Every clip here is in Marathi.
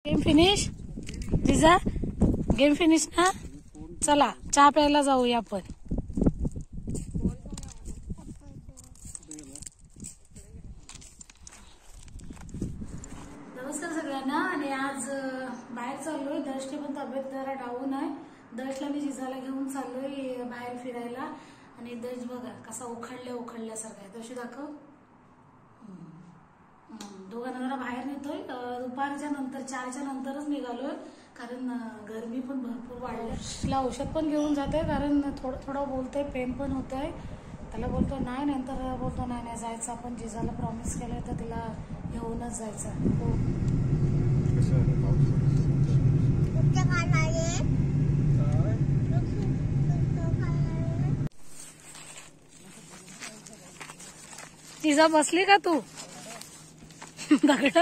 गेम फिनिश जिजा, गेम फिनिश ना. चला चहा प्यायला जाऊया आपण. नमस्कार सगळ्यांना. आणि आज बाहेर चाललोय. दर्शची पण तब्येत जरा डाऊन आहे. दर्शला मी जिजाला घेऊन चाललोय बाहेर फिरायला. आणि दर्श बघा कसा उखडल्यासारखा आहे. दर्शी दाखव. दोघांना जरा बाहेर नेतोय. दुपारच्या नंतर 4च्या नंतरच निघालोय, कारण गरमी पण भरपूर वाढली. तिला औषध पण घेऊन जाते, कारण थोडं बोलतोय, पेन पण होत आहे. त्याला बोलतो नाही, नंतर बोलतो नाही जायचं. आपण जिजाला प्रॉमिस केलंय तर तिला घेऊनच जायचं. हो. जिजा बसली का तू दगड?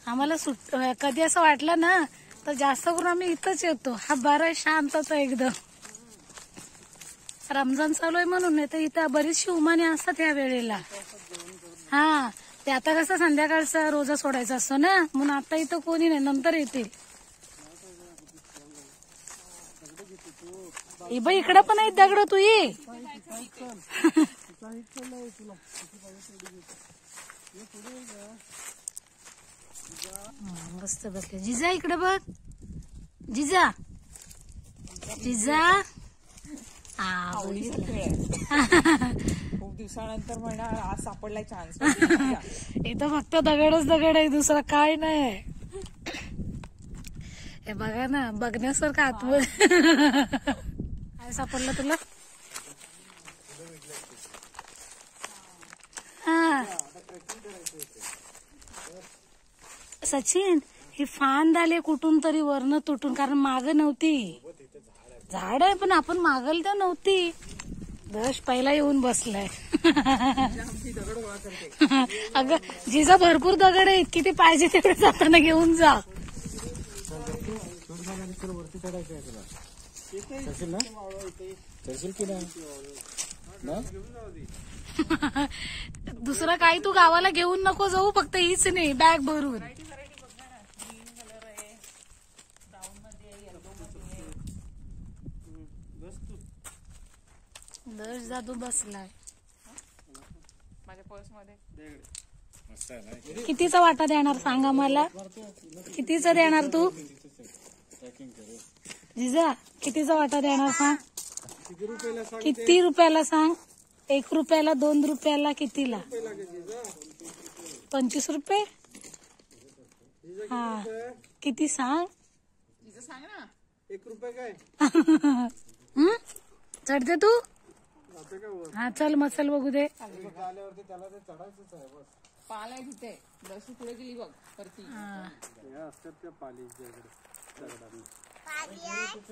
आम्हाला कधी असं वाटलं ना तर जास्त करून आम्ही इथंच येतो. हा बरं शांतता एकदम. रमजान चालू आहे म्हणून. नाही तर इथं बरीचशी उमानी असतात या वेळेला. हा, ते आता कसं संध्याकाळचा रोजा सोडायचा असतो ना, म्हणून आता इथं कोणी नाही, नंतर येतील. बाई इकडं पण आहेत दगड. तू ये. मस्त बसले. जिजा इकडे बघ. जिजा जिजा. खूप दिवसानंतर म्हणा आज सापडलाय चान्स. इथं फक्त दगडच दगड आहे, दुसरा काय नाही. हे बघा ना, बघण्यासारखं आतमध्ये. काय सापडलं तुला? हा सचिन, ही फांद आले कुठून तरी वरनं तुटून, कारण माग नव्हती. झाड आहे पण आपण मागल तर नव्हती. दश पहिला येऊन बसलाय. अगं जिजा भरपूर दगड आहेत, किती पाहिजे तेवढे जाताना घेऊन जा. दुसरं काही तू गावाला घेऊन नको जाऊ, फक्त हीच नाही बॅग भरून. दर्श जादू बसलाय माझ्या पर्स मध्ये. कितीचा वाटा देणार सांगा मला. कितीचा देणार तू जिजा? कितीचा वाटा देणार सांग. किती रुपयाला सांग. 1 रुपयाला, 2 रुपयाला, कितीला? 25 रुपये. हा, किती सांग. सांग ना. 1 रुपये काय? चढते तू? हा चल मग, चल बघू दे. आल्यावरती त्याला ते चढायचंच आहे बस. पाल आहे तिथे. दर्शी पुढे गेली बघ वरती. असतात त्या पालीच्या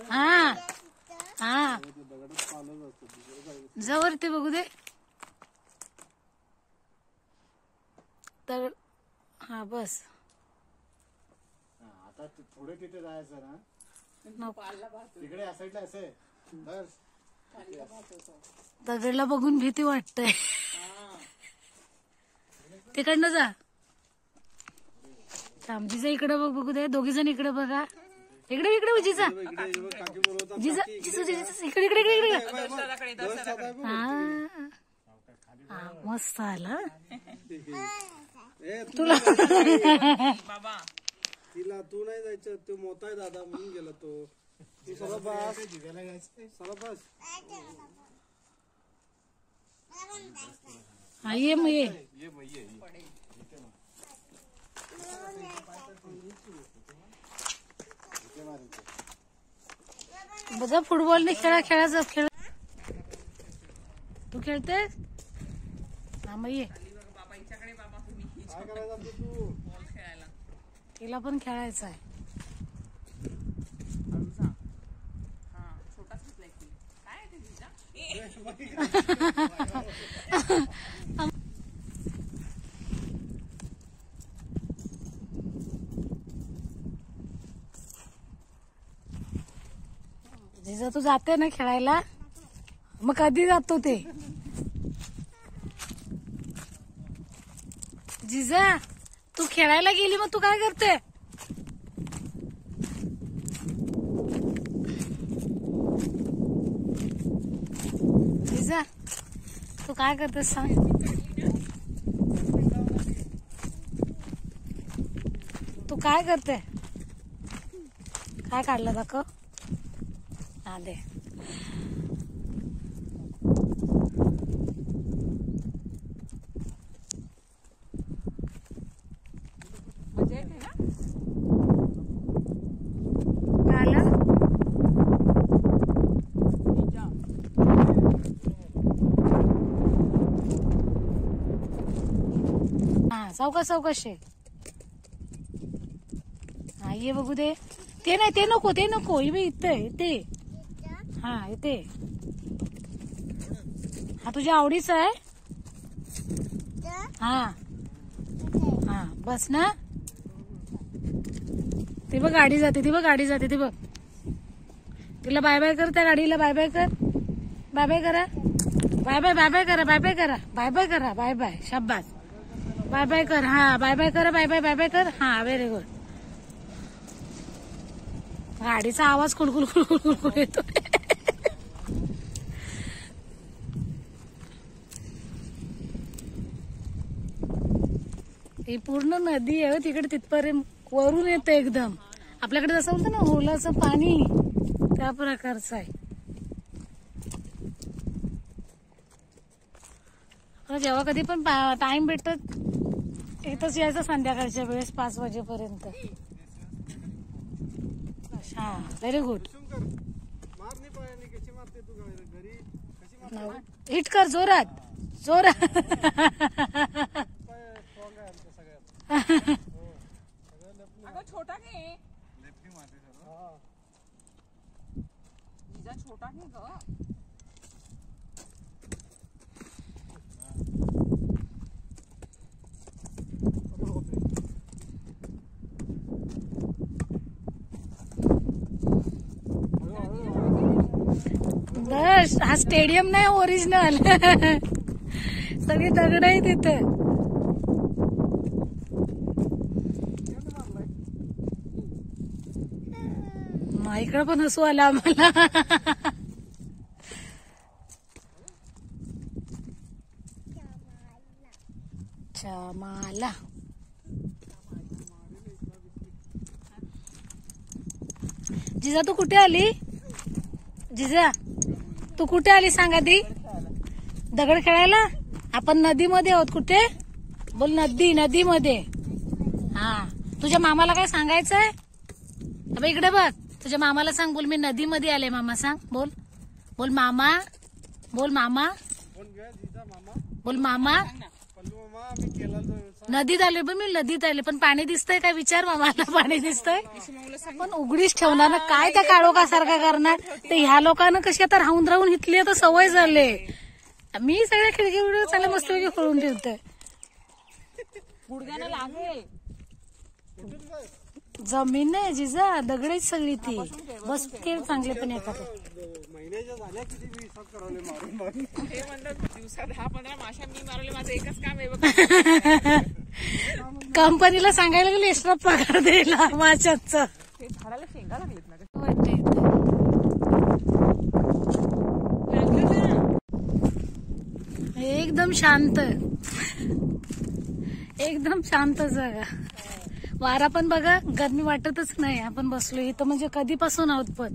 हा हा, जवळती बघू दे. तर हा बस. आता पुढे तिथे जायचं ना, तिकडे या साईडला असे दगडला बघून भीती वाटतंय. तिकडनं जा. जिजा इकडे बघ, बघू दे. दोघी जण इकडे बघा. इकडे इकडे जिजा. जिजा इकडे इकडे इकडे इकडे. हा मस्त आला तुला. बाबा तिला तू नाही जायचं, तो मोठा आहे दादा म्हणून गेला तो. सरळ बस. हा ये मग ये. बघा फुटबॉलने खेळायचं. खेळ तू खेळतेस? हा मग ये. बाबा हिच्याकडे. बाबा तुम्ही काय करायचं तू? बॉल खेळायला. तिला पण खेळायचं आहे. जिजा तू जाते ना खेळायला, मग कधी जातो ते? जिजा तू खेळायला गेली मग तू काय करते? जिजा तू काय करते सांग? तू काय करते? काय काढलं दाखव. हा दे. मजा येते ना. काय आलं? हा सावकाश आहे. हा ये बघू दे. ते नाही, ते नको, ते नको. इथे ते. हा इथे. हा तुझ्या आवडीचा आहे. हा हा बस ना. ती बघ गाडी जाते, ती बघ गाडी जाते, ती बघ. तिला बाय बाय कर, त्या गाडीला बाय बाय कर. बाय बाय करा. बाय बाय बाय बाय करा. बाय बाय करा. बाय बाय करा. Bye bye. शाबास. बाय बाय कर. हा बाय बाय करा. बाय बाय बाय बाय कर. हा व्हेरी गुड. गाडीचा आवाज कुलकुल कुलकुल कुलकुल येतो. ही पूर्ण नदी आहे तिकडे, तिथपर्यंत वरून येतं एकदम. आपल्याकडे जसं म्हणतं ना होलाचं पाणी, त्या प्रकारचं आहे. जेव्हा कधी पण टाइम भेटत इथंच यायचं संध्याकाळच्या वेळेस 5 वाजेपर्यंत. हा व्हेरी गुड. हिट कर जोरात जोरात. अगं छोटा घे. जिजा छोटा घे ग. बस हा स्टेडियम नाही ओरिजिनल. सगळी दगड आहे तिथे. इकडं पण हसू आलं आम्हाला. चमाला. जिजा तू कुठे आली? जिजा तू कुठे आली सांगा ती? दगड खेळायला. आपण नदीमध्ये आहोत. कुठे बोल? नदीमध्ये. हा तुझ्या मामाला काय सांगायचंय? अबे इकडे बघ. तुझ्या मामाला सांग. बोल मी नदीमध्ये आले. मामा सांग. बोल बोल मामा. बोल मामा. बोल मामा. नदीत आले पण मी नदीत आले पण पाणी दिसतंय काय? विचार मामाला. पाणी दिसतंय पण उघडीच ठेवणार ना काय? त्या काळोखासारखा करणार. ते ह्या लोकांना कशी आता राहून राहून इथली आता सवय झाले. मी सगळ्या खिडकी व्हिडिओ चांगल्या मस्तपैकी खोलून ठेवतोय. गुडघ्याला लागेल. जमीन नाही जिजा, दगडेच सगळी ती. बस खेळ चांगले पण येतात. महिन्याच्या झाल्या किती मी हिसाब करावले मारून मारून. हे म्हणलं दिवसात 10-15 माशा मी मारवले. माझं एकच काम आहे बघ. कंपनीला सांगायला गेले एक्स्ट्रा पगार द्यायला माशाच. ते झाडाला शेंगा लागलेत ना. एकदम शांत, एकदम शांत जागा. वारा पण बघा, गरमी वाटतच नाही. आपण बसलो इथं म्हणजे कधीपासून आहोत पण.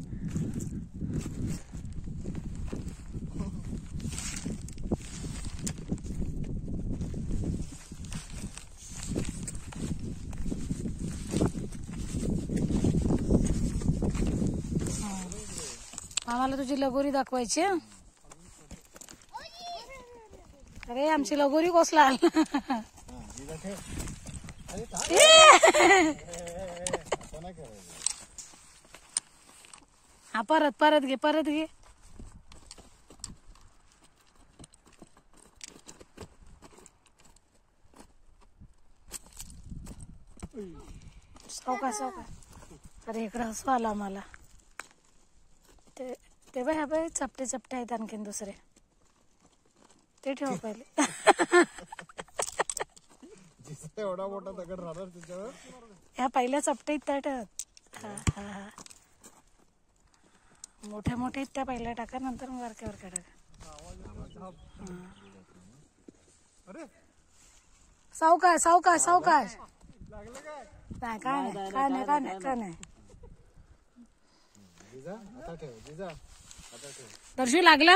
आम्हाला तुझी लगोरी दाखवायची. अरे आमची लगोरी कोसला. हा परत घे. सावकाश अरे इकडं हसू आला मला. ते बाय चपटे चपटे आहेत आणखीन दुसरे, ते ठेवा पहिले. एवढा मोठा दगड राहणार त्याच्यावर. ह्या पहिल्या चपटे आहेत त्या ठेवत. हा मोठ्या मोठ्या आहेत त्या पहिल्या टाका, नंतर मग वरक्या वरक्या टाका. सावकाश नाही काय नाही. दर्शू लागला.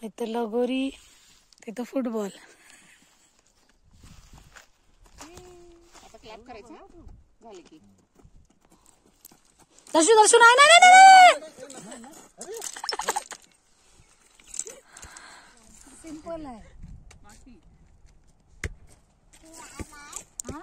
इथं लगोरी, तिथं फुटबॉल. आता क्लॅप करायचं झाले की. दर्शू नाही. सिंपल आहे. हा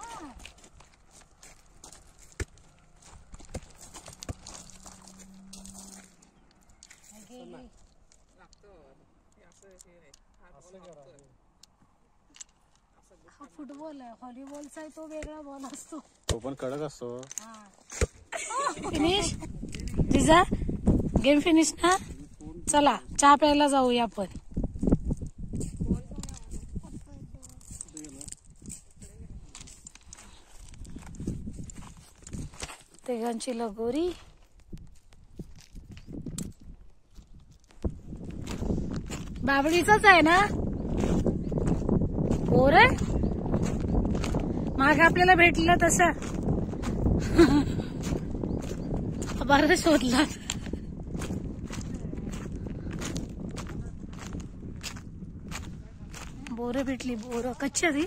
फुटबॉल आहे. व्हॉलीबॉलचा आहे तो वेगळा बॉल असतो, तो पण कडक असतो. फिनिश जिजा, गेम फिनिश ना. चला चहा प्यायला जाऊया आपण. तिघांची लगोरी. बाबडीचाच आहे ना पोर. मागे आपल्याला भेटलं तसं बरं शोधला. बोरं भेटली, बोरं कच्ची ती.